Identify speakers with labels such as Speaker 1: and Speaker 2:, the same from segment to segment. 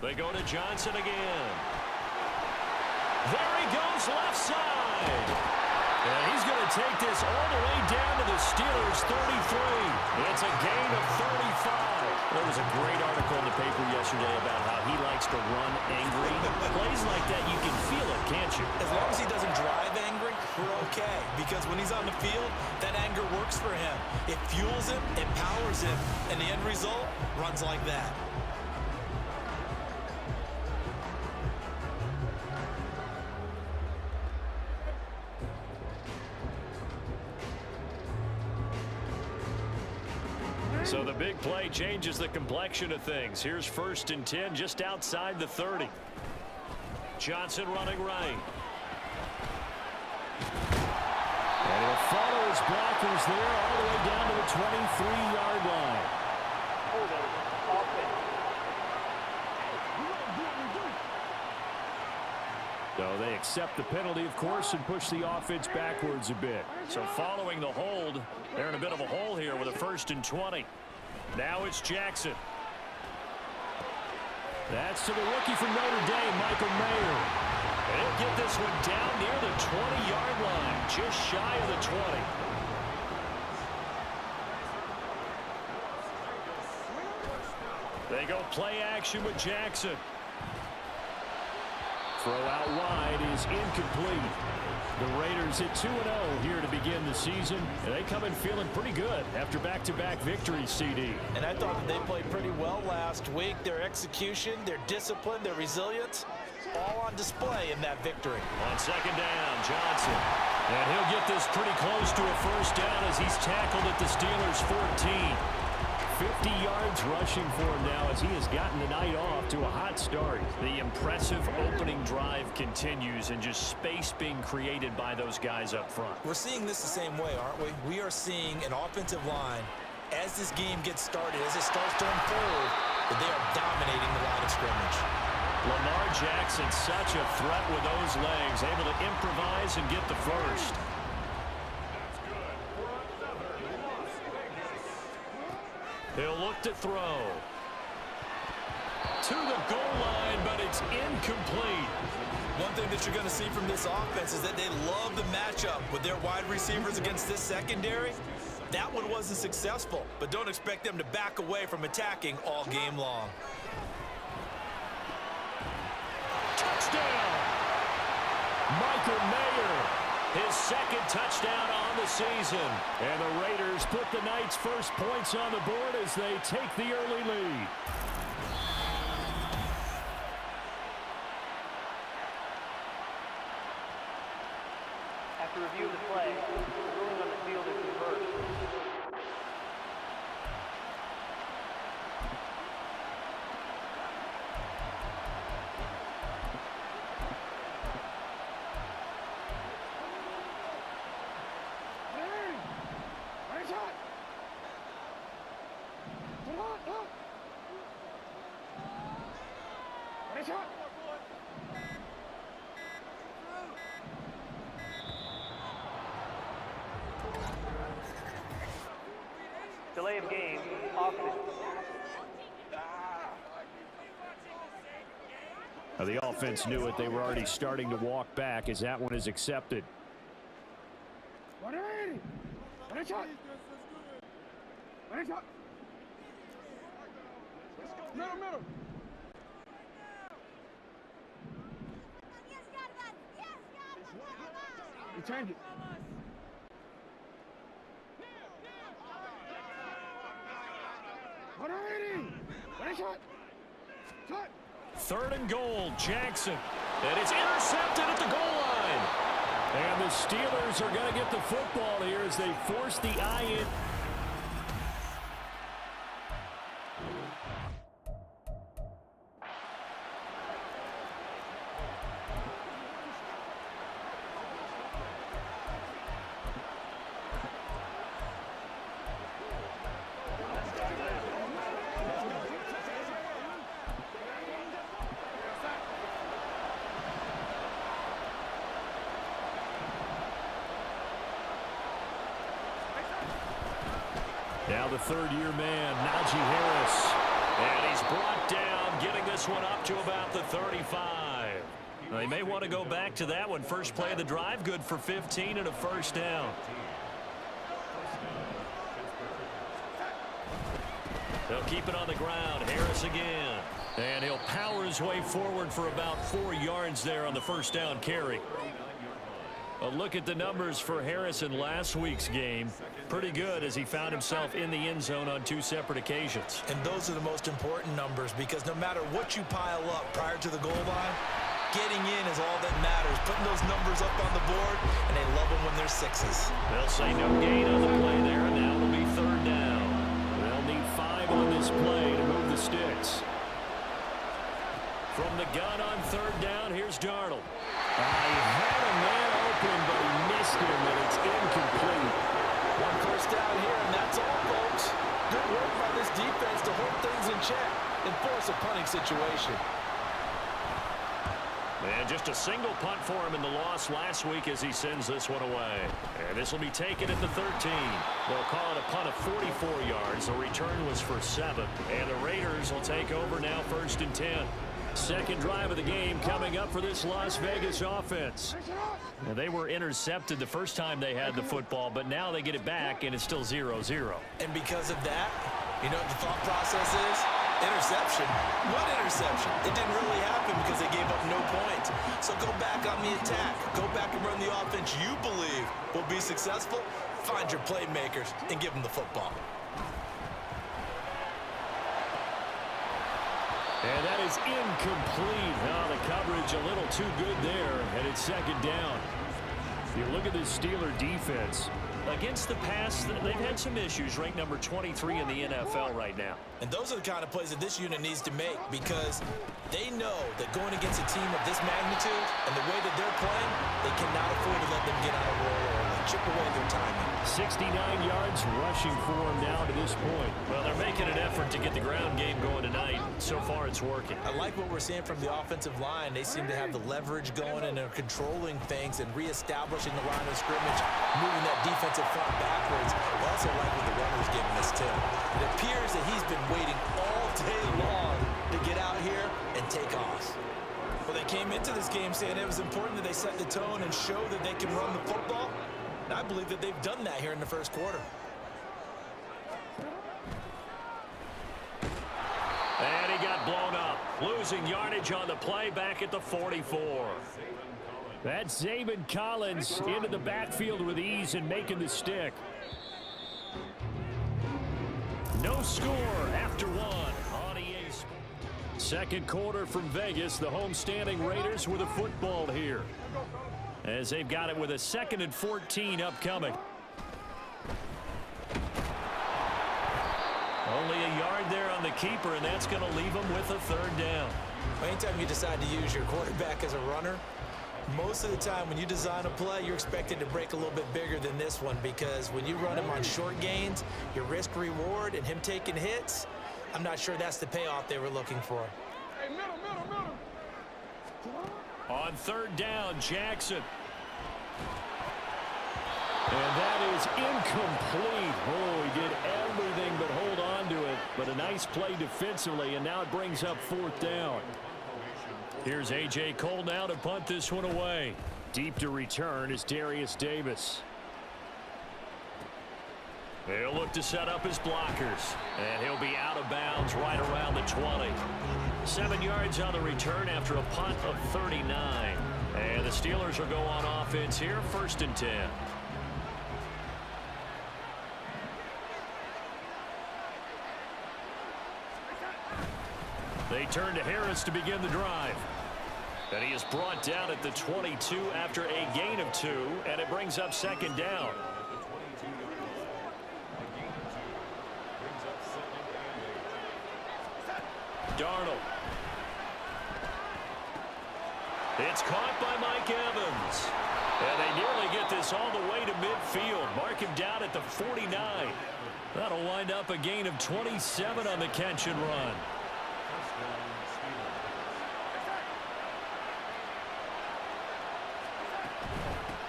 Speaker 1: They go to Johnson again. There he goes left side. And he's going to take this all the way down to the Steelers' 33. It's a gain of 35. There was a great article in the paper yesterday about how he likes to run angry. Plays like that, you can feel it, can't you?
Speaker 2: As long as he doesn't drive angry, we're okay. Because when he's on the field, that anger works for him. It fuels him, it powers him, and the end result runs like that.
Speaker 1: So the big play changes the complexion of things. Here's 1st and 10 just outside the 30. Johnson running right. And he'll follow his blockers there all the way down to the 23-yard line. So they accept the penalty, of course, and push the offense backwards a bit. So following the hold, they're in a bit of a hole here with a 1st and 20. Now it's Jackson. That's to the rookie from Notre Dame, Michael Mayer. And he'll get this one down near the 20-yard line, just shy of the 20. They go play action with Jackson. Throw out wide is incomplete. The Raiders hit 2-0 here to begin the season, and they come in feeling pretty good after back-to-back victories, CD.
Speaker 2: And I thought that they played pretty well last week. Their execution, their discipline, their resilience, all on display in that victory.
Speaker 1: On 2nd down, Johnson. And he'll get this pretty close to a 1st down as he's tackled at the Steelers' 14. 50 yards rushing for him now as he has gotten the night off to a hot start. The impressive opening drive continues and just space being created by those guys up front.
Speaker 2: We're seeing this the same way, aren't we? We are seeing an offensive line, as this game gets started, as it starts to unfold, that they are dominating the line of scrimmage.
Speaker 1: Lamar Jackson, such a threat with those legs, able to improvise and get the first. He'll look to throw. To the goal line, but it's incomplete.
Speaker 2: One thing that you're going to see from this offense is that they love the matchup with their wide receivers against this secondary. That one wasn't successful, but don't expect them to back away from attacking all game long.
Speaker 1: Touchdown! Michael Mayer, his 2nd touchdown on the season. And the Raiders put the Knights' first points on the board as they take the early lead.
Speaker 3: After review of the play, the ruling on the field is reversed. Delay of game, offense.
Speaker 1: Now the offense knew it. They were already starting to walk back as that one is accepted.
Speaker 4: Middle. You change it.
Speaker 1: Third and goal, Jackson. And it's intercepted at the goal line. And the Steelers are going to get the football here as they force the eye in. Now the 3rd-year man, Najee Harris. And he's brought down, getting this one up to about the 35. They may want to go back to that one. First play of the drive, good for 15 and a first down. They'll keep it on the ground. Harris again. And he'll power his way forward for about 4 yards there on the first down carry. A look at the numbers for Harris in last week's game. Pretty good as he found himself in the end zone on 2 separate occasions.
Speaker 2: And those are the most important numbers because no matter what you pile up prior to the goal line, getting in is all that matters. Putting those numbers up on the board, and they love them when they're 6s.
Speaker 1: They'll say no gain on the play there, and now it'll be 3rd down. They'll need 5 on this play to move the sticks. From the gun on 3rd down, here's Darnold. He had a man open, but he missed him, and it's incomplete.
Speaker 2: 1 first down here, and that's all, folks. Good work by this defense to hold things in check and force a punting situation.
Speaker 1: And just a single punt for him in the loss last week as he sends this one away. And this will be taken at the 13. They'll call it a punt of 44 yards. The return was for 7. And the Raiders will take over now 1st and 10. Second drive of the game coming up for this Las Vegas offense. Now, they were intercepted the first time they had the football, but now they get it back, and it's still 0-0.
Speaker 2: And because of that, you know what the thought process is? Interception. What interception? It didn't really happen because they gave up no points. So go back on the attack. Go back and run the offense you believe will be successful. Find your playmakers and give them the football.
Speaker 1: And that is incomplete. Oh, the coverage a little too good there, and it's 2nd down. You look at this Steeler defense. Against the pass, they've had some issues, ranked number 23 in the NFL right now.
Speaker 2: And those are the kind of plays that this unit needs to make because they know that going against a team of this magnitude and the way that they're playing, they cannot afford to let them get on a roll or chip away their timing.
Speaker 1: 69 yards rushing for him now to this point. Well, they're making an effort to get the ground game going tonight. So far, it's working.
Speaker 2: I like what we're seeing from the offensive line. They seem to have the leverage going, and they're controlling things and reestablishing the line of scrimmage, moving that defensive front backwards. I also like what the runner's giving us, too. It appears that he's been waiting all day long to get out here and take off. Well, they came into this game saying it was important that they set the tone and show that they can run the football. And I believe that they've done that here in the first quarter.
Speaker 1: And he got blown up. Losing yardage on the play back at the 44. That's Zaven Collins into the backfield with ease and making the stick. No score after 1 on EA Sports. Second quarter from Vegas. The homestanding Raiders with a football here, as they've got it with a 2nd and 14 upcoming. Only a yard there on the keeper, and that's going to leave them with a 3rd down.
Speaker 2: Anytime you decide to use your quarterback as a runner, most of the time when you design a play, you're expected to break a little bit bigger than this one because when you run him on short gains, your risk-reward and him taking hits, I'm not sure that's the payoff they were looking for.
Speaker 4: Hey, middle.
Speaker 1: On 3rd down, Jackson. And that is incomplete. Oh, he did everything but hold on to it. But a nice play defensively, and now it brings up 4th down. Here's A.J. Cole now to punt this one away. Deep to return is Darius Davis. He'll look to set up his blockers. And he'll be out of bounds right around the 20. 7 yards on the return after a punt of 39. And the Steelers will go on offense here, 1st and 10. They turn to Harris to begin the drive. And he is brought down at the 22 after a gain of 2, and it brings up 2nd down. Darnold. It's caught by Mike Evans. And they nearly get this all the way to midfield. Mark him down at the 49. That'll wind up a gain of 27 on the catch and run.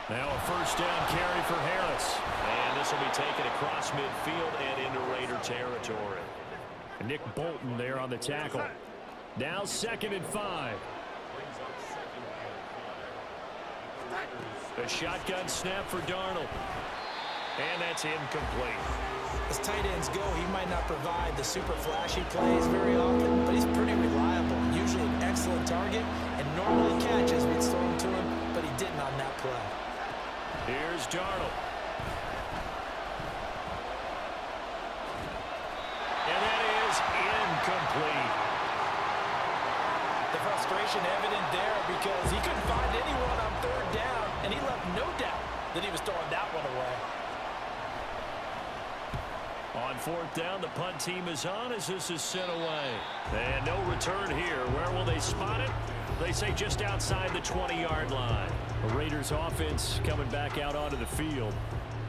Speaker 1: Now a 1st down carry for Harris. And this will be taken across midfield and into Raider territory. Nick Bolton there on the tackle. Now 2nd and 5. A shotgun snap for Darnold. And that's incomplete.
Speaker 2: As tight ends go, he might not provide the super flashy plays very often, but he's pretty reliable. Usually an excellent target, and normally catches what's thrown to him, but he didn't on that play.
Speaker 1: Here's Darnold. And that is incomplete.
Speaker 2: The frustration evident there because he couldn't find anyone on 3rd down, and he left no doubt that he was throwing that one away.
Speaker 1: On 4th down, the punt team is on as this is sent away. And no return here. Where will they spot it? They say just outside the 20-yard line. The Raiders offense coming back out onto the field.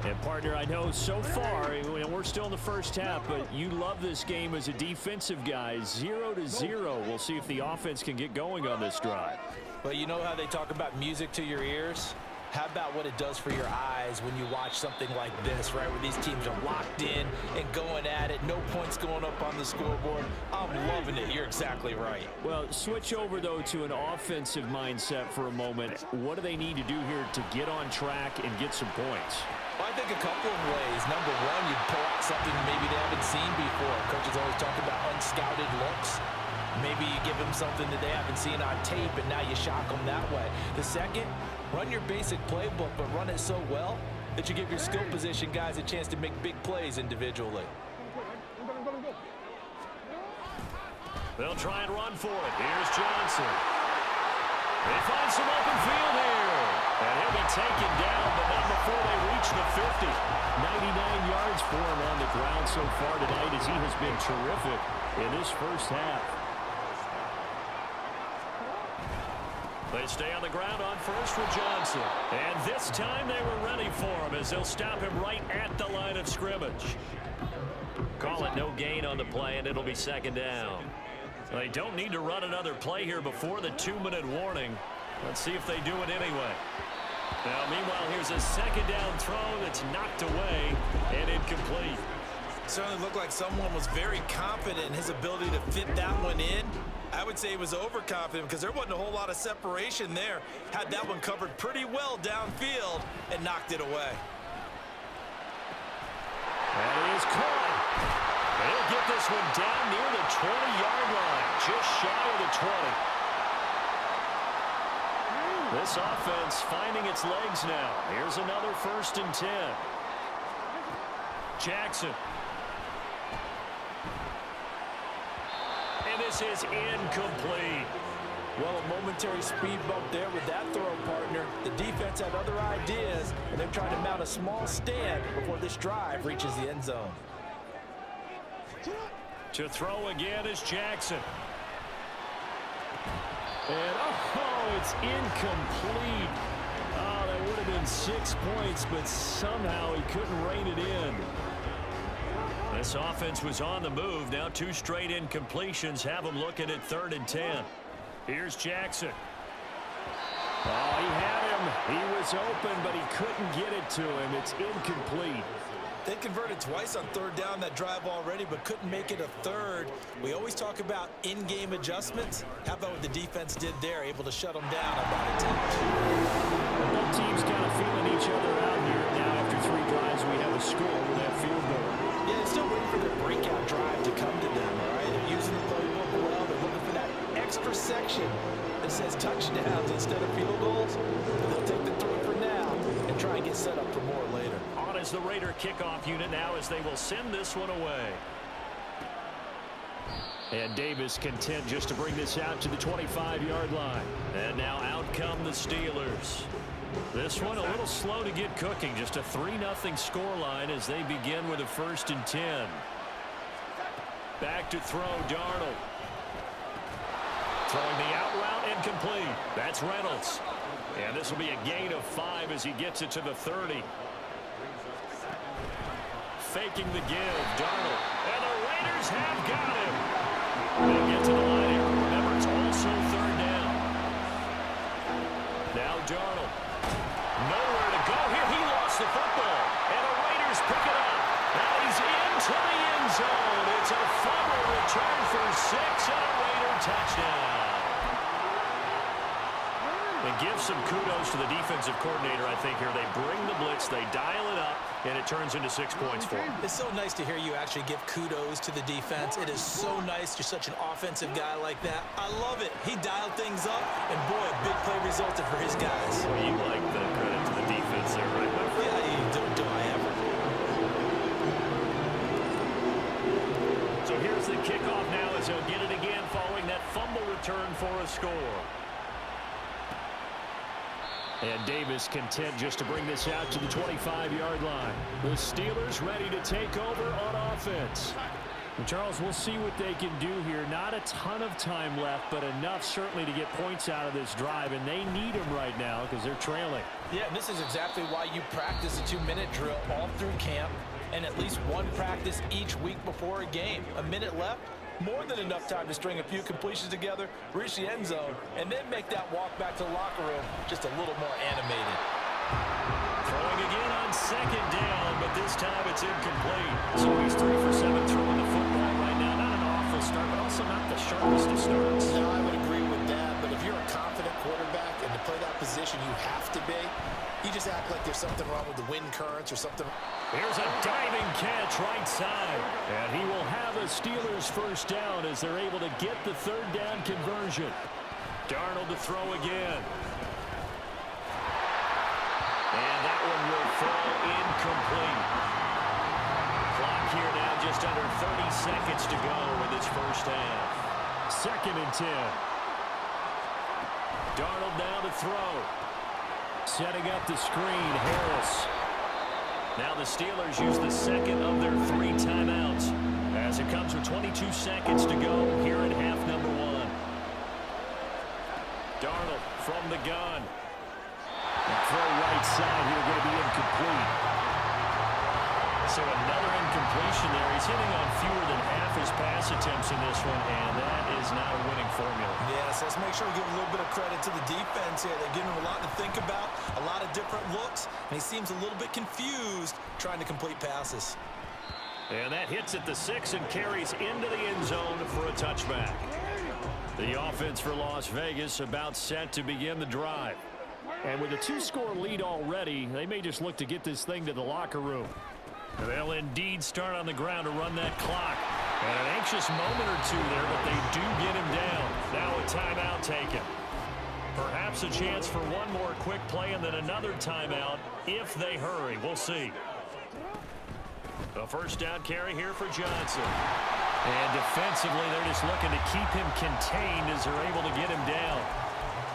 Speaker 1: And, partner, I know so far, we're still in the first half, but you love this game as a defensive guy. 0-0. We'll see if the offense can get going on this drive.
Speaker 2: Well, you know how they talk about music to your ears? How about what it does for your eyes when you watch something like this, right, where these teams are locked in and going at it, no points going up on the scoreboard? I'm loving it. You're exactly right.
Speaker 1: Well, switch over, though, to an offensive mindset for a moment. What do they need to do here to get on track and get some points?
Speaker 2: Well, I think a couple of ways. Number one, you pull out something maybe they haven't seen before. Coaches always talk about unscouted looks. Maybe you give them something that they haven't seen on tape, and now you shock them that way. The second, run your basic playbook, but run it so well that you give your skill position guys a chance to make big plays individually.
Speaker 1: They'll try and run for it. Here's Johnson. They find some open field here. And he'll be taken down, but not before they reach the 50. 99 yards for him on the ground so far tonight as he has been terrific in this first half. They stay on the ground on first for Johnson. And this time they were ready for him as they'll stop him right at the line of scrimmage. Call it no gain on the play, and it'll be 2nd down. They don't need to run another play here before the 2-minute warning. Let's see if they do it anyway. Now, meanwhile, here's a 2nd down throw that's knocked away and incomplete.
Speaker 2: Certainly looked like someone was very confident in his ability to fit that one in. I would say he was overconfident because there wasn't a whole lot of separation there. Had that one covered pretty well downfield and knocked it away.
Speaker 1: That is caught. They'll get this one down near the 20-yard line, just shy of the 20. This offense finding its legs now. Here's another 1st and 10. Jackson. And this is incomplete.
Speaker 2: Well, a momentary speed bump there with that throw, partner. The defense had other ideas, and they're trying to mount a small stand before this drive reaches the end zone.
Speaker 1: To throw again is Jackson. And, oh, it's incomplete. Oh, that would have been 6 points, but somehow he couldn't rein it in. This offense was on the move. Now 2 straight incompletions have them looking at 3rd and 10. Here's Jackson. Oh, he had him. He was open, but he couldn't get it to him. It's incomplete.
Speaker 2: They converted twice on 3rd down that drive already, but couldn't make it a 3rd. We always talk about in-game adjustments. How about what the defense did there, able to shut them down on that attempt?
Speaker 1: Both teams kind of feeling each other out here. Now after 3 drives, we have a score with that field goal.
Speaker 2: Yeah, they're still waiting for their breakout drive to come to them, all right? They're using the playbook well. They're looking for that extra section that says touchdowns instead of field goals. But they'll take the 3 for now and try and get set up for more later.
Speaker 1: On as the Raider kickoff unit now as they will send this one away. And Davis content just to bring this out to the 25-yard line. And now out come the Steelers. This one a little slow to get cooking. Just a 3-0 scoreline as they begin with a 1st and 10. Back to throw, Darnold. Throwing the out route incomplete. That's Reynolds. And this will be a gain of 5 as he gets it to the 30. Faking the give, Darnold. And the Raiders have got him. They'll get to the line here. Remember, it's also 3rd down. Now Darnold. Nowhere to go here. He lost the football. And the Raiders pick it up. Now he's into the end zone. It's a fumble return for 6 and a Raider touchdown. And give some kudos to the defensive coordinator, I think, here. They bring the blitz, they dial it up, and it turns into 6 points for them.
Speaker 2: It's so nice to hear you actually give kudos to the defense. It is so nice. You're such an offensive guy like that. I love it. He dialed things up, and boy, a big play resulted for his guys.
Speaker 1: Well, you like the credit to the defense there, right, my friend?
Speaker 2: Yeah, do I ever.
Speaker 1: So here's the kickoff now as he'll get it again following that fumble return for a score. And Davis content just to bring this out to the 25-yard line. The Steelers ready to take over on offense.
Speaker 4: And Charles, we'll see what they can do here. Not a ton of time left, but enough certainly to get points out of this drive, and they need them right now because they're trailing.
Speaker 2: Yeah, and this is exactly why you practice a 2-minute drill all through camp and at least one practice each week before a game. A minute left, more than enough time to string a few completions together, reach the end zone, and then make that walk back to the locker room just a little more animated.
Speaker 1: Throwing again on second down, but this time it's incomplete. So he's 3 for 7 throwing the football right now. Not an awful start, but also not the sharpest of starts.
Speaker 5: No, I would agree with that, but if you're a confident quarterback and to play that position you have to be, you just act like there's something wrong with the wind currents or something.
Speaker 1: Here's a diving catch right side. And he will have a Steelers first down as they're able to get the third down conversion. Darnold to throw again. And that one will fall incomplete. Clock here now just under 30 seconds to go in this first half.
Speaker 4: 2nd and 10.
Speaker 1: Darnold now to throw. Setting up the screen, Harris. Now the Steelers use the second of their 3 timeouts as it comes with 22 seconds to go here in half number 1. Darnold from the gun.
Speaker 4: Throw right side here, going to be incomplete.
Speaker 1: So another incompletion there. He's hitting on fewer than half his pass attempts in this one, and that is not a winning formula.
Speaker 2: Yes, let's make sure we give a little bit of credit to the defense here. They're giving him a lot to think about, a lot of different looks, and he seems a little bit confused trying to complete passes.
Speaker 1: And that hits at the 6 and carries into the end zone for a touchback. The offense for Las Vegas about set to begin the drive.
Speaker 4: And with a 2-score lead already, they may just look to get this thing to the locker room.
Speaker 1: They'll indeed start on the ground to run that clock. And an anxious moment or two there, but they do get him down. Now a timeout taken. Perhaps a chance for one more quick play and then another timeout if they hurry. We'll see. A first down carry here for Johnson. And defensively, they're just looking to keep him contained as they're able to get him down.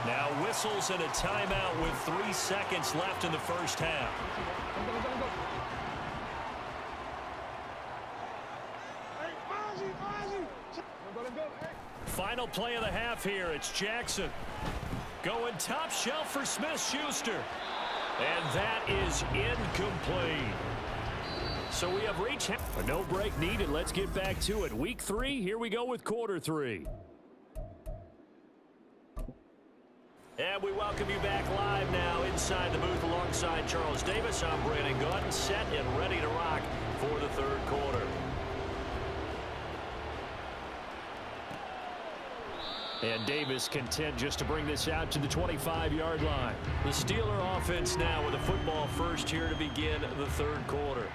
Speaker 1: Now whistles and a timeout with 3 seconds left in the first half. Final play of the half here. It's Jackson going top shelf for Smith-Schuster. And that is incomplete. So we have reached
Speaker 4: a no break needed. Let's get back to it. Week 3, here we go with quarter 3.
Speaker 1: And we welcome you back live now inside the booth alongside Charles Davis. I'm Brandon Gunn, set and ready to rock for the third quarter.
Speaker 4: And Davis content just to bring this out to the 25-yard line.
Speaker 1: The Steeler offense now with a football first here to begin the third quarter.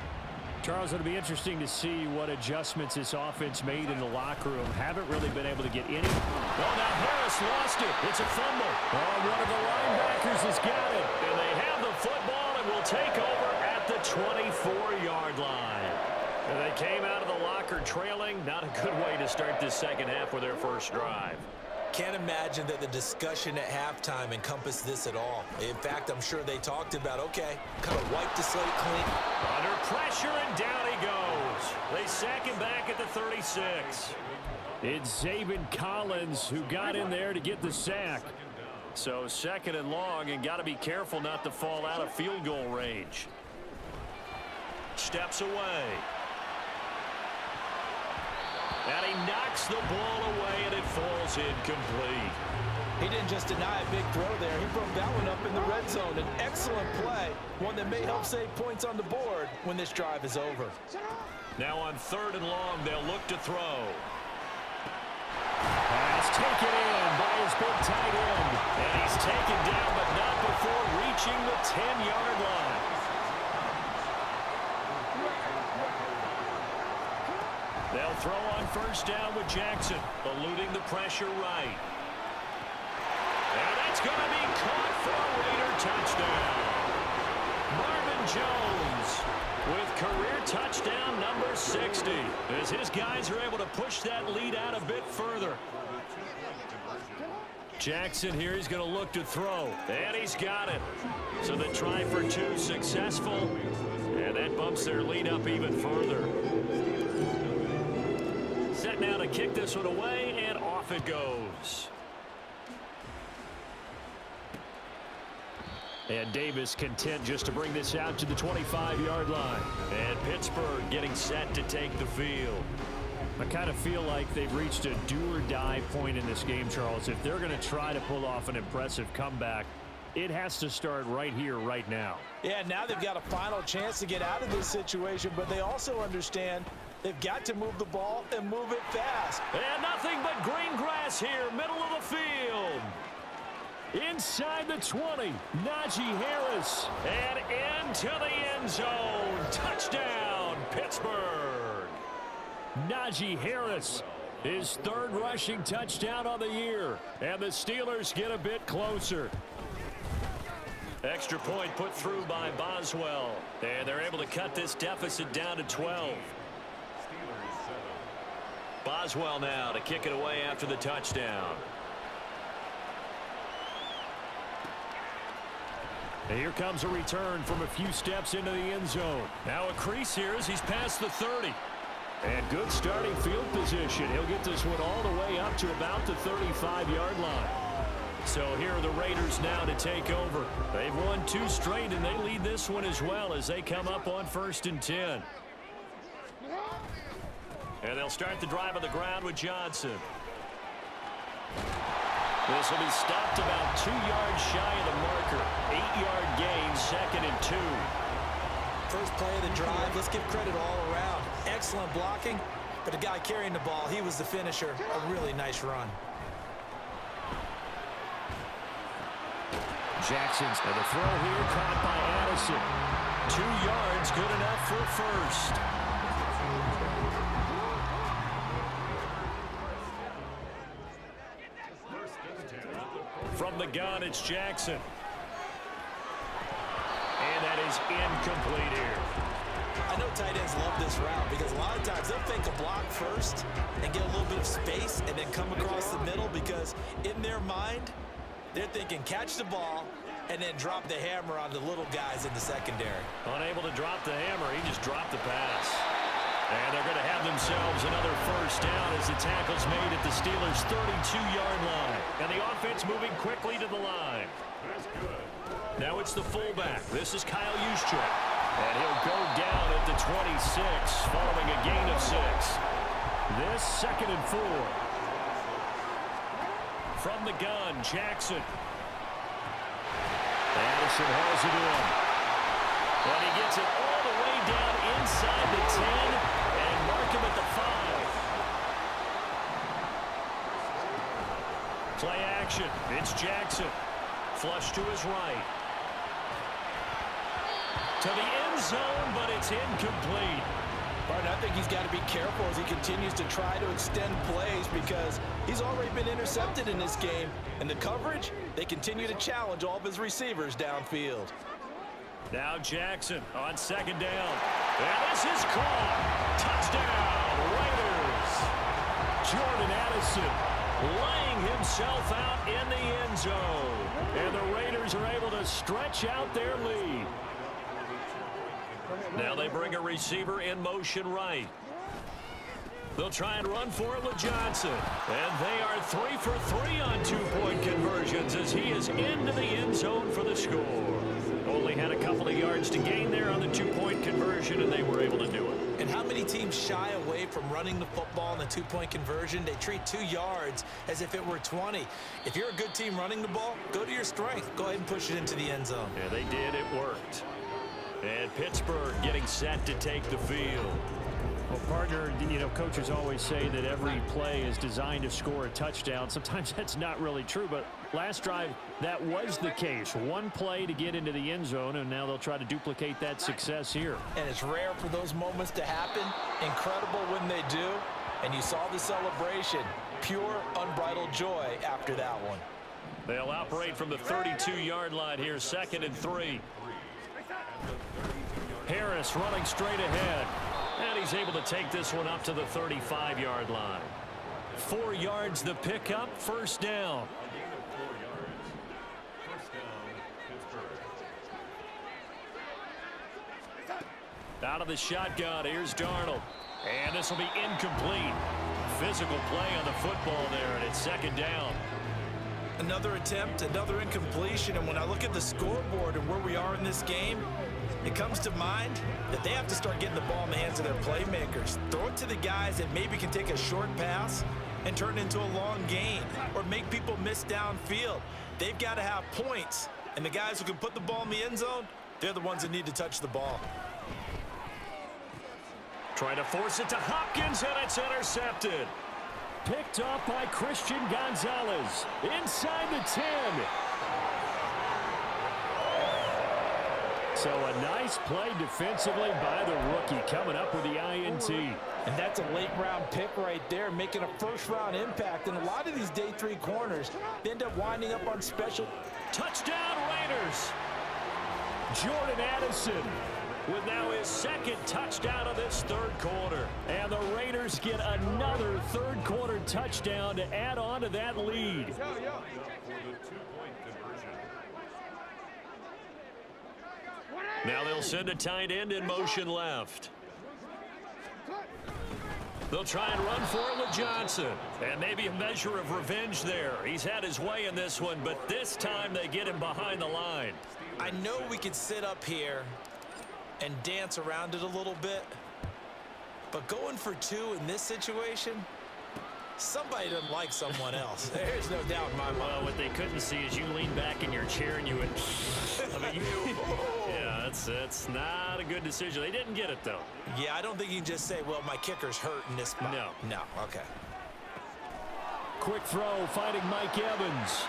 Speaker 4: Charles, it'll be interesting to see what adjustments this offense made in the locker room. Haven't really been able to get any.
Speaker 1: Oh, now Harris lost it. It's a fumble.
Speaker 4: Oh, one of the linebackers has got it.
Speaker 1: And they have the football and will take over at the 24-yard line. And they came out of the locker trailing. Not a good way to start this second half with their first drive.
Speaker 2: Can't imagine that the discussion at halftime encompassed this at all. In fact, I'm sure they talked about, okay, kind of wipe the slate clean.
Speaker 1: Under pressure, and down he goes. They sack him back at the 36.
Speaker 4: It's Zaven Collins who got in there to get the sack.
Speaker 1: So 2nd and long, and got to be careful not to fall out of field goal range. Steps away. And he knocks the ball away, and it falls incomplete.
Speaker 2: He didn't just deny a big throw there. He broke that one up in the red zone. An excellent play, one that may help save points on the board when this drive is over.
Speaker 1: Now on 3rd and long, they'll look to throw.
Speaker 4: Pass taken in by his big tight end.
Speaker 1: And he's taken down, but not before reaching the 10-yard line. They'll throw on 1st down with Jackson, eluding the pressure right. And that's going to be caught for a Raider touchdown. Marvin Jones with career touchdown number 60, as his guys are able to push that lead out a bit further. Jackson here, he's going to look to throw, and he's got it. So the try for 2 successful, and that bumps their lead up even further. Set now to kick this one away, and off it goes. And Davis content just to bring this out to the 25-yard line. And Pittsburgh getting set to take the field. I kind of feel like they've reached a do-or-die point in this game, Charles. If they're going to try to pull off an impressive comeback, it has to start right here, right now.
Speaker 2: Yeah, now they've got a final chance to get out of this situation, but they also understand they've got to move the ball and move it fast.
Speaker 1: And nothing but green grass here, middle of the field.
Speaker 4: Inside the 20, Najee Harris.
Speaker 1: And into the end zone. Touchdown, Pittsburgh.
Speaker 4: Najee Harris, his 3rd rushing touchdown on the year. And the Steelers get a bit closer.
Speaker 1: Extra point put through by Boswell. And they're able to cut this deficit down to 12. Boswell now to kick it away after the touchdown.
Speaker 4: And here comes a return from a few steps into the end zone.
Speaker 1: Now a crease here as he's past the 30.
Speaker 4: And good starting field position. He'll get this one all the way up to about the 35-yard line.
Speaker 1: So here are the Raiders now to take over. They've won 2 straight, and they lead this one as well as they come up on 1st and 10. And they'll start the drive on the ground with Johnson. This will be stopped about 2 yards shy of the marker. 8-yard gain, 2nd and 2.
Speaker 2: First play of the drive, let's give credit all around. Excellent blocking, but the guy carrying the ball, he was the finisher. A really nice run.
Speaker 4: Jackson's and the throw here caught by Addison.
Speaker 1: 2 yards, good enough for 1st. From the gun, it's Jackson. And that is incomplete here.
Speaker 2: I know tight ends love this route because a lot of times they'll fake a block first and get a little bit of space and then come across the middle because in their mind, they're thinking catch the ball and then drop the hammer on the little guys in the secondary.
Speaker 1: Unable to drop the hammer, he just dropped the pass. And they're going to have themselves another 1st down as the tackle's made at the Steelers' 32-yard line. And the offense moving quickly to the line. Now it's the fullback. This is Kyle Juszczyk. And he'll go down at the 26 following a gain of 6.
Speaker 4: This 2nd and 4.
Speaker 1: From the gun, Jackson.
Speaker 4: Addison hauls it in.
Speaker 1: And he gets it all the way down inside the 10 and mark him at the 5. Play action. It's Jackson. Flush to his right. To the end zone, but it's incomplete.
Speaker 2: Martin, I think he's got to be careful as he continues to try to extend plays because he's already been intercepted in this game. And the coverage, they continue to challenge all of his receivers downfield.
Speaker 1: Now Jackson on 2nd down. And this is caught. Touchdown, Raiders.
Speaker 4: Jordan Addison
Speaker 1: laying himself out in the end zone.
Speaker 4: And the Raiders are able to stretch out their lead.
Speaker 1: Now they bring a receiver in motion right. They'll try and run for it with Johnson. And they are 3 for 3 on 2-point conversions as he is into the end zone for the score. Only had a couple of yards to gain there on the 2-point conversion, and they were able to do it.
Speaker 2: And And how many teams shy away from running the football in the two-point conversion? They treat 2 yards as if it were 20. If you're a good team running the ball, go to your strength. Go ahead and push it into the end zone.
Speaker 1: Yeah, they did. It worked. And Pittsburgh getting set to take the field.
Speaker 4: Well, partner, you know, coaches always say that every play is designed to score a touchdown. Sometimes that's not really true, but last drive, that was the case. One play to get into the end zone, and now they'll try to duplicate that success here.
Speaker 2: And it's rare for those moments to happen. Incredible when they do. And you saw the celebration. Pure, unbridled joy after that one.
Speaker 1: They'll operate from the 32-yard line here, 2nd and 3. Harris running straight ahead. And he's able to take this one up to the 35-yard line. 4 yards the pickup, 1st down. Out of the shotgun, here's Darnold. And this will be incomplete. Physical play on the football there, and it's 2nd down.
Speaker 2: Another attempt, another incompletion, and when I look at the scoreboard and where we are in this game, it comes to mind that they have to start getting the ball in the hands of their playmakers. Throw it to the guys that maybe can take a short pass and turn it into a long gain or make people miss downfield. They've got to have points, and the guys who can put the ball in the end zone, they're the ones that need to touch the ball.
Speaker 1: Trying to force it to Hopkins, and it's intercepted.
Speaker 4: Picked off by Christian Gonzalez inside the 10. So a nice play defensively by the rookie, coming up with the INT.
Speaker 6: And that's a late-round pick right there, making a first-round impact. And a lot of these day 3 corners, they end up winding up on special.
Speaker 1: Touchdown Raiders. Jordan Addison with now his 2nd touchdown of this 3rd quarter.
Speaker 4: And the Raiders get another 3rd quarter touchdown to add on to that lead.
Speaker 1: Now they'll send a tight end in motion left. They'll try and run for it with Johnson. And maybe a measure of revenge there. He's had his way in this one, but this time they get him behind the line.
Speaker 2: I know we could sit up here and dance around it a little bit, but going for 2 in this situation, somebody doesn't like someone else. There's no doubt in my mind.
Speaker 1: Well, what they couldn't see is you lean back in your chair and you would, I mean, yeah, that's not a good decision. They didn't get it, though.
Speaker 2: Yeah, I don't think you can just say, well, my kicker's hurt in this spot. No, okay.
Speaker 4: Quick throw, fighting Mike Evans.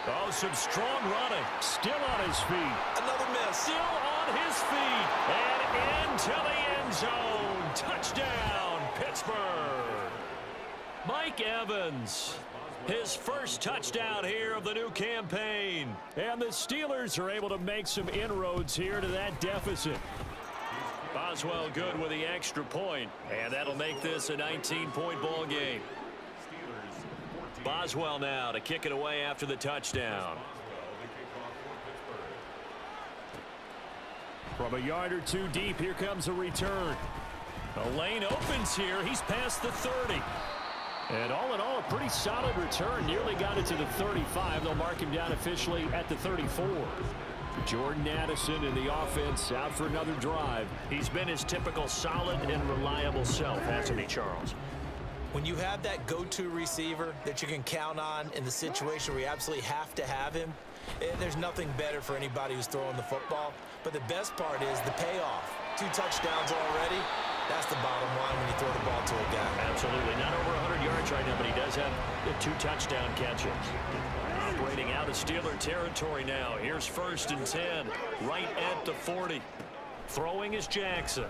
Speaker 1: Oh, some strong running.
Speaker 4: Still on his feet.
Speaker 2: Another miss.
Speaker 1: Still on his feet. And into the end zone. Touchdown, Pittsburgh. Mike Evans, his first touchdown here of the new campaign.
Speaker 4: And the Steelers are able to make some inroads here to that deficit.
Speaker 1: Boswell good with the extra point, and that'll make this a 19-point ball game. Boswell now to kick it away after the touchdown.
Speaker 4: From a yard or 2 deep, here comes a return.
Speaker 1: The lane opens here. He's past the 30.
Speaker 4: And all in all, a pretty solid return. Nearly got it to the 35. They'll mark him down officially at the 34. Jordan Addison in the offense out for another drive.
Speaker 1: He's been his typical solid and reliable self, hasn't he, Charles?
Speaker 2: When you have that go-to receiver that you can count on in the situation where you absolutely have to have him, there's nothing better for anybody who's throwing the football. But the best part is the payoff. 2 touchdowns already. That's the bottom line when you throw the ball to a guy.
Speaker 1: Absolutely. Not over 100 yards right now, but he does have 2 touchdown catches. Operating out of Steeler territory now. Here's 1st and 10, right at the 40. Throwing is Jackson.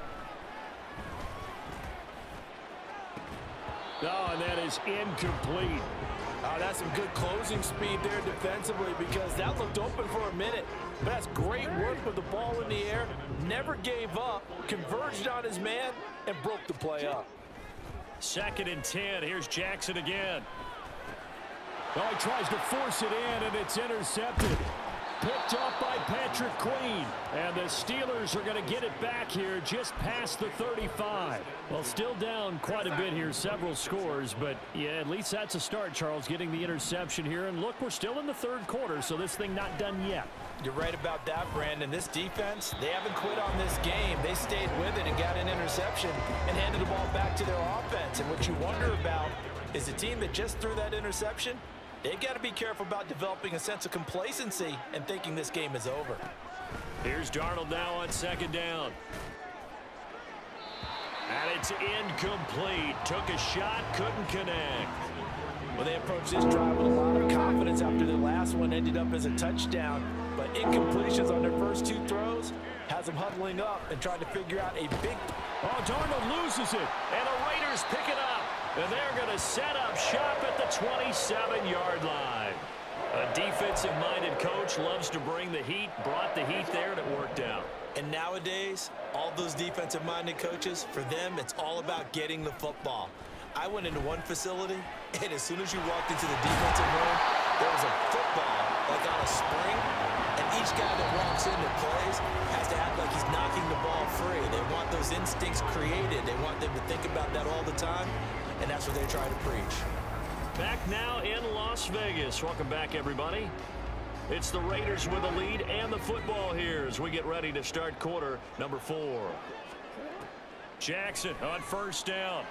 Speaker 4: Oh, and that is incomplete.
Speaker 6: Oh, that's some good closing speed there defensively, because that looked open for a minute. But that's great work with the ball in the air. Never gave up, converged on his man, and broke the play up.
Speaker 1: 2nd and 10. Here's Jackson again.
Speaker 4: Oh, he tries to force it in, and it's intercepted. Picked up by Patrick Queen. And the Steelers are going to get it back here just past the 35. Well, still down quite a bit here, several scores. But, yeah, at least that's a start, Charles, getting the interception here. And, look, we're still in the 3rd quarter, so this thing not done yet.
Speaker 2: You're right about that, Brandon. This defense, they haven't quit on this game. They stayed with it and got an interception and handed the ball back to their offense. And what you wonder about is the team that just threw that interception, they've got to be careful about developing a sense of complacency and thinking this game is over.
Speaker 4: Here's Darnold now on second down. And it's incomplete. Took a shot, couldn't connect.
Speaker 6: Well, they approached this drive with a lot of confidence after the last one ended up as a touchdown. But incompletions on their first two throws has them huddling up and trying to figure out a big...
Speaker 4: Oh, Darnold loses it. And the Raiders pick it up. And they're going to set up shop at the 27-yard line. A defensive-minded coach loves to bring the heat, brought the heat there, and it worked out.
Speaker 2: And nowadays, all those defensive-minded coaches, for them, it's all about getting the football. I went into one facility, and as soon as you walked into the defensive room, there was a football, like on a spring, and each guy that walks in that plays has to act like he's knocking the ball free. They want those instincts created. They want them to think about that all the time, and that's what they try to preach.
Speaker 4: Back now in Las Vegas. Welcome back, everybody. It's the Raiders with the lead and the football here as we get ready to start quarter number 4. Jackson on first down.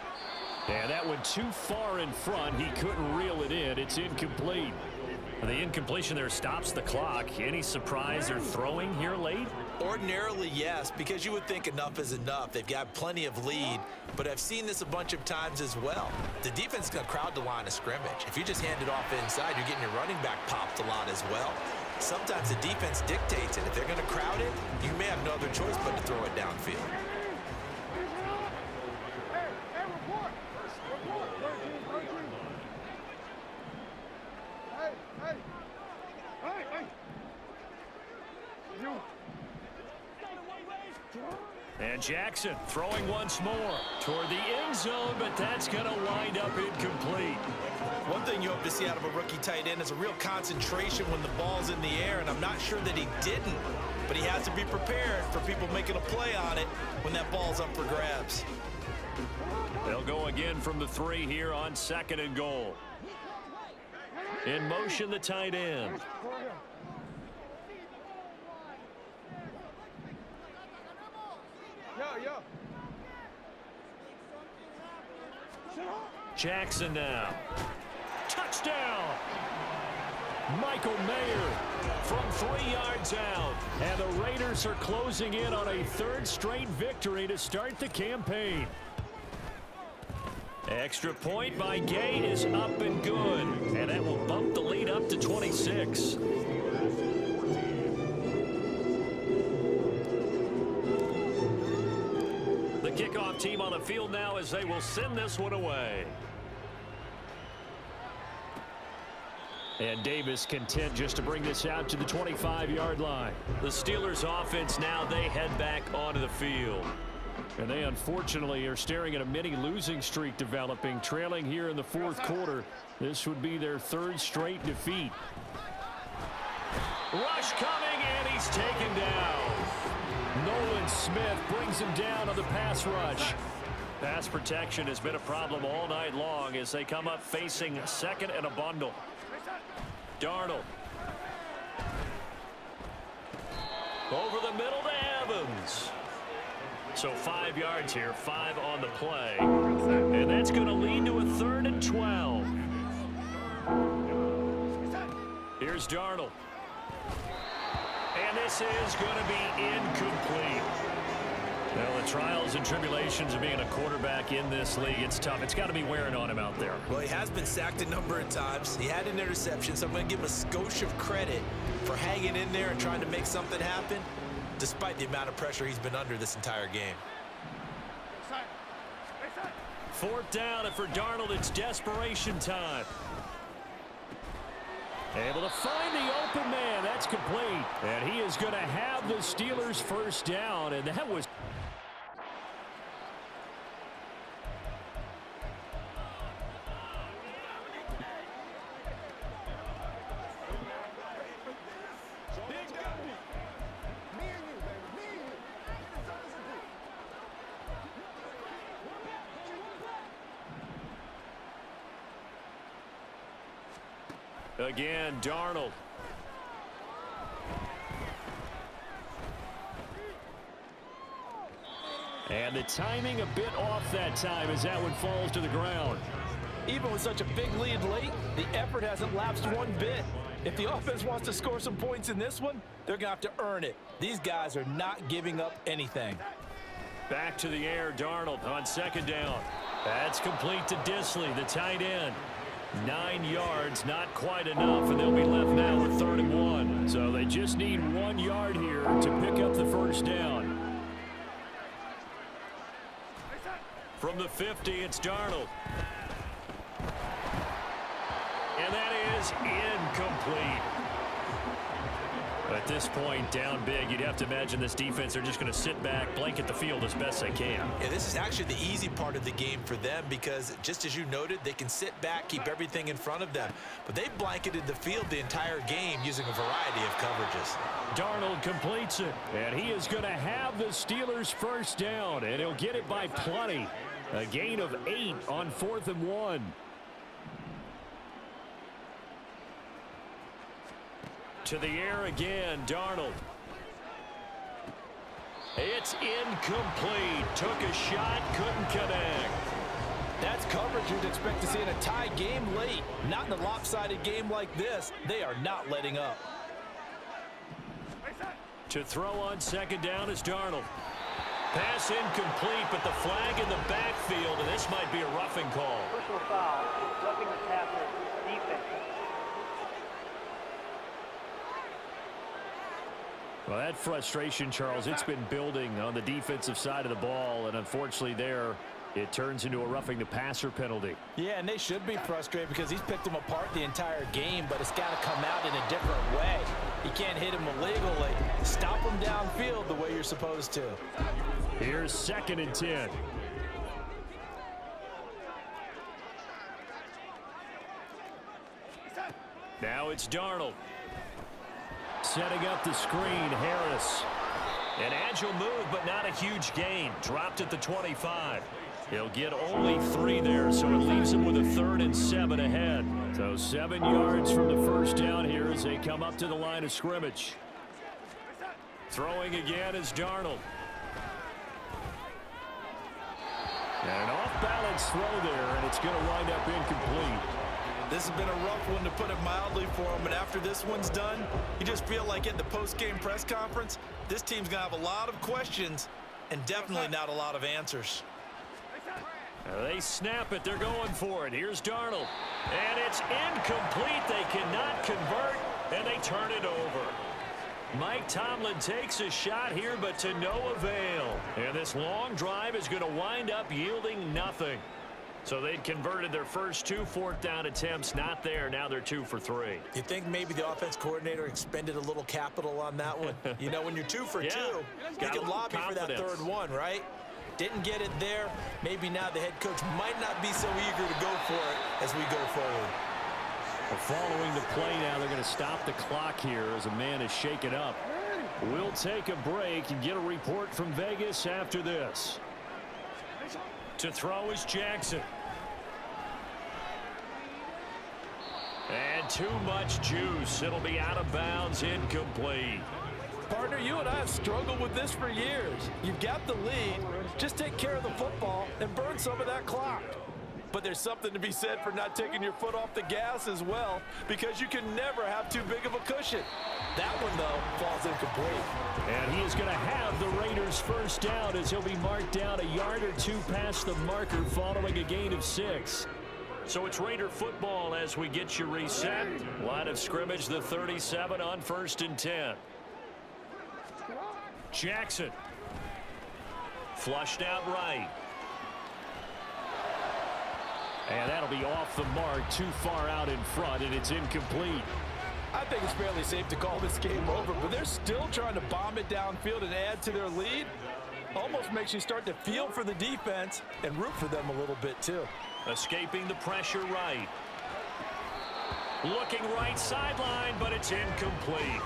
Speaker 4: And that went too far in front. He couldn't reel it in. It's incomplete. The incompletion there stops the clock. Any surprise they're throwing here late?
Speaker 2: Ordinarily, yes, because you would think enough is enough. They've got plenty of lead, but I've seen this a bunch of times as well. The defense is going to crowd the line of scrimmage. If you just hand it off inside, you're getting your running back popped a lot as well. Sometimes the defense dictates it. If they're going to crowd it, you may have no other choice but to throw it downfield.
Speaker 4: And Jackson throwing once more toward the end zone, but that's going to wind up incomplete.
Speaker 2: One thing you hope to see out of a rookie tight end is a real concentration when the ball's in the air, and I'm not sure that he didn't, but he has to be prepared for people making a play on it when that ball's up for grabs.
Speaker 4: They'll go again from the 3 here on second and goal. In motion, the tight end. Jackson now. Touchdown! Michael Mayer from 3 yards out. And the Raiders are closing in on a 3rd straight victory to start the campaign. Extra point by Gay is up and good. And that will bump the lead up to 26. The kickoff team on the field now as they will send this one away. And Davis content just to bring this out to the 25-yard line. The Steelers offense now, they head back onto the field. And they unfortunately are staring at a mini losing streak developing, trailing here in the 4th quarter. This would be their 3rd straight defeat. Rush coming, and he's taken down. Nolan Smith brings him down on the pass rush. Pass protection has been a problem all night long as they come up facing 2nd and a bundle. Darnold. Over the middle to Evans. So 5 yards here, 5 on the play. And that's going to lead to a 3rd and 12. Here's Darnold. And this is going to be incomplete. Well, the trials and tribulations of being a quarterback in this league, it's tough. It's got to be wearing on him out there.
Speaker 2: Well, he has been sacked a number of times. He had an interception, so I'm going to give him a skosh of credit for hanging in there and trying to make something happen, despite the amount of pressure he's been under this entire game.
Speaker 4: 4th down, and for Darnold, it's desperation time. Able to find the open man. That's complete. And he is going to have the Steelers' 1st down, and that was... Again, Darnold. And the timing a bit off that time as that one falls to the ground.
Speaker 6: Even with such a big lead late, the effort hasn't lapsed one bit. If the offense wants to score some points in this one, they're going to have to earn it. These guys are not giving up anything.
Speaker 4: Back to the air, Darnold on second down. That's complete to Disley, the tight end. 9 yards, not quite enough, and they'll be left now with 3rd and 1. So they just need 1 yard here to pick up the first down. From the 50, it's Darnold. And that is incomplete. At this point, down big, you'd have to imagine this defense, they're just going to sit back, blanket the field as best they can.
Speaker 2: Yeah, this is actually the easy part of the game for them because, just as you noted, they can sit back, keep everything in front of them. But they've blanketed the field the entire game using a variety of coverages.
Speaker 4: Darnold completes it, and he is going to have the Steelers' first down, and he'll get it by plenty. A gain of 8 on 4th and 1. To the air again, Darnold. It's incomplete. Took a shot, couldn't connect.
Speaker 6: That's coverage you'd expect to see in a tie game late. Not in a lopsided game like this. They are not letting up.
Speaker 4: To throw on second down is Darnold. Pass incomplete, but the flag in the backfield, and this might be a roughing call.
Speaker 3: Personal foul, roughing the passer, defense.
Speaker 4: Well, that frustration, Charles, it's been building on the defensive side of the ball, and unfortunately there, it turns into a roughing the passer penalty.
Speaker 6: Yeah, and they should be frustrated because he's picked them apart the entire game, but it's got to come out in a different way. You can't hit him illegally. Stop him downfield the way you're supposed to.
Speaker 4: Here's 2nd and 10. Now it's Darnold. Setting up the screen, Harris. An agile move, but not a huge gain. Dropped at the 25. He'll get only 3 there, so it leaves him with a 3rd and 7 ahead. So 7 yards from the first down here as they come up to the line of scrimmage. Throwing again is Darnold. And an off-balance throw there, and it's going to wind up incomplete.
Speaker 2: This has been a rough one, to put it mildly, for him. But after this one's done, you just feel like at the post-game press conference, this team's going to have a lot of questions and definitely not a lot of answers.
Speaker 4: They snap it. They're going for it. Here's Darnold. And it's incomplete. They cannot convert, and they turn it over. Mike Tomlin takes a shot here, but to no avail. And this long drive is going to wind up yielding nothing. So they'd converted their first 2 4th down attempts. Not there. Now they're 2 for 3.
Speaker 2: You think maybe the offense coordinator expended a little capital on that one? You know, when you're 2 for 2, you can lobby for that 3rd one, right? Didn't get it there. Maybe now the head coach might not be so eager to go for it as we go forward.
Speaker 4: Well, following the play now, they're going to stop the clock here as a man is shaken up. We'll take a break and get a report from Vegas after this. To throw is Jackson. And too much juice. It'll be out of bounds, incomplete.
Speaker 6: Partner, you and I have struggled with this for years. You've got the lead. Just take care of the football and burn some of that clock. But there's something to be said for not taking your foot off the gas as well, because you can never have too big of a cushion. That one, though, falls incomplete.
Speaker 4: And he is going to have the Raiders' first down as he'll be marked down a yard or 2 past the marker following a gain of 6. So it's Raider football as we get you reset. Line of scrimmage, the 37 on 1st and 10. Jackson. Flushed out right. And that'll be off the mark, too far out in front, and it's incomplete.
Speaker 6: I think it's fairly safe to call this game over, but they're still trying to bomb it downfield and add to their lead. Almost makes you start to feel for the defense and root for them a little bit, too.
Speaker 4: Escaping the pressure right. Looking right sideline, but it's incomplete.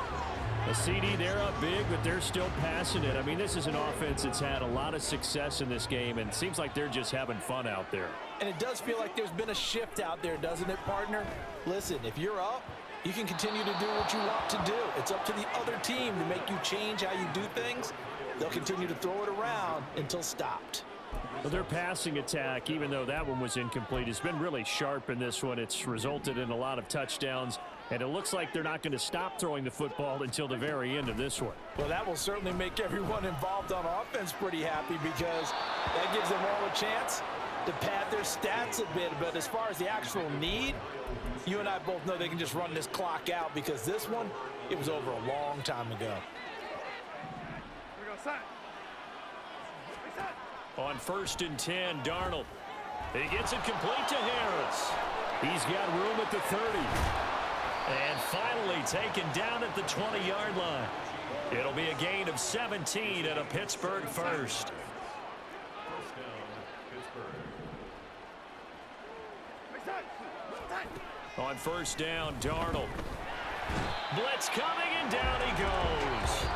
Speaker 4: A CD, they're up big, but they're still passing it. I mean, this is an offense that's had a lot of success in this game, and it seems like they're just having fun out there.
Speaker 6: And it does feel like there's been a shift out there, doesn't it, partner? Listen, if you're up, you can continue to do what you want to do. It's up to the other team to make you change how you do things. they'll continue to throw it around until stopped.
Speaker 4: Well, their passing attack, even though that one was incomplete, has been really sharp in this one. It's resulted in a lot of touchdowns, and it looks like they're not going to stop throwing the football until the very end of this one.
Speaker 6: Well, that will certainly make everyone involved on offense pretty happy because that gives them all a chance to pad their stats a bit. But as far as the actual need, you and I both know they can just run this clock out because this one, it was over a long time ago.
Speaker 4: On 1st and 10, Darnold. He gets it complete to Harris. He's got room at the 30. And finally taken down at the 20-yard line. It'll be a gain of 17 at a Pittsburgh first. On 1st down, Darnold. Blitz coming, and down he goes.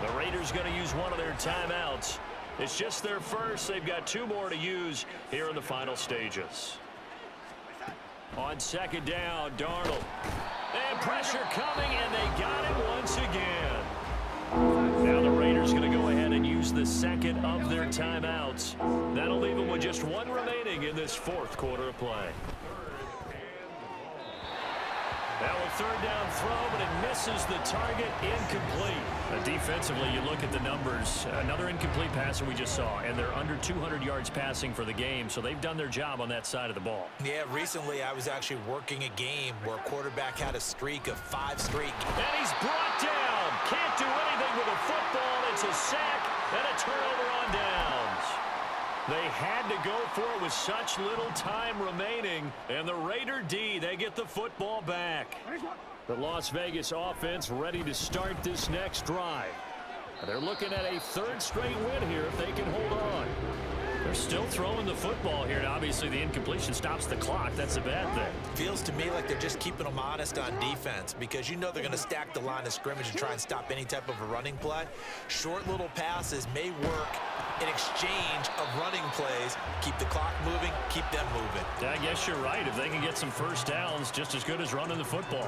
Speaker 4: The Raiders going to use one of their timeouts. It's just their first. They've got 2 more to use here in the final stages. On 2nd down, Darnold. And pressure coming, and they got it once again. Now the Raiders going to go ahead and use the second of their timeouts. That'll leave them with just 1 remaining in this 4th quarter of play. Now a 3rd down throw, but it misses the target, incomplete. Defensively, you look at the numbers. Another incomplete pass that we just saw, and they're under 200 yards passing for the game, so they've done their job on that side of the ball.
Speaker 2: Yeah, recently I was actually working a game where a quarterback had a streak of 5 straight.
Speaker 4: And he's brought down. Can't do anything with a football. It's a sack and a turnover on downs. They had to go for it with such little time remaining, and the Raider D, they get the football back. The Las Vegas offense ready to start this next drive. They're looking at a 3rd straight win here if they can hold on. They're still throwing the football here, and obviously the incompletion stops the clock. That's a bad thing.
Speaker 2: Feels to me like they're just keeping them honest on defense because you know they're going to stack the line of scrimmage and try and stop any type of a running play. Short little passes may work in exchange of running plays. Keep the clock moving, keep them moving.
Speaker 4: Yeah, I guess you're right. If they can get some first downs, just as good as running the football.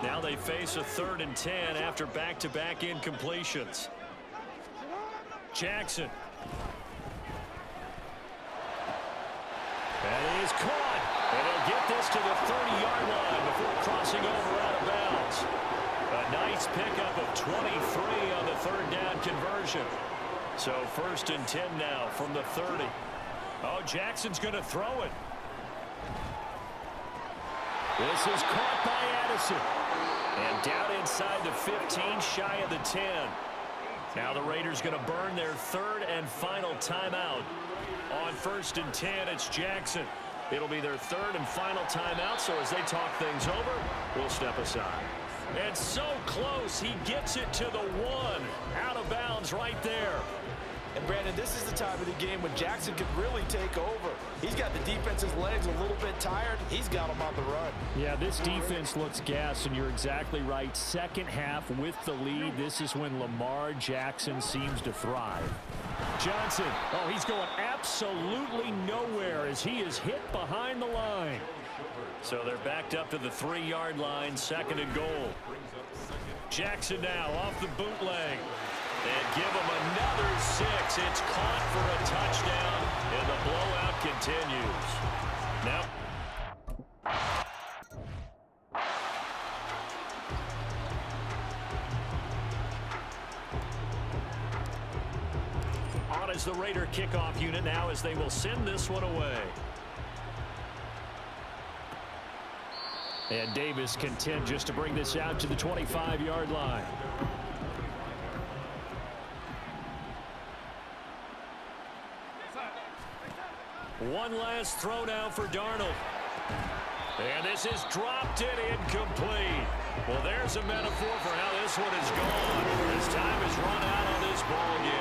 Speaker 4: Now they face a 3rd and 10 after back-to-back incompletions. Jackson. And he is caught. And he'll get this to the 30-yard line before crossing over out of bounds. A nice pickup of 23 on the 3rd down conversion. So 1st and 10 now from the 30. Oh, Jackson's going to throw it. This is caught by Addison. And down inside the 15, shy of the 10. Now the Raiders going to burn their 3rd and final timeout. On 1st and 10, it's Jackson. It'll be their 3rd and final timeout, so as they talk things over, we'll step aside. And so close, he gets it to the 1. Out of bounds right there.
Speaker 6: And Brandon, this is the time of the game when Jackson can really take over. He's got the defense's legs a little bit tired. He's got them on the run.
Speaker 4: Yeah, this defense looks gassed, and you're exactly right. Second half with the lead, this is when Lamar Jackson seems to thrive. Johnson, oh, he's going absolutely nowhere as he is hit behind the line. So they're backed up to the 3-yard line, 2nd and goal. Jackson now off the bootleg. And give him another 6. It's caught for a touchdown, and the blowout continues. Now, on is the Raider kickoff unit now as they will send this one away. And Davis content just to bring this out to the 25-yard line. One last throw now for Darnold. And this is dropped and incomplete. Well, there's a metaphor for how this one is gone. As time has run out on this ball game.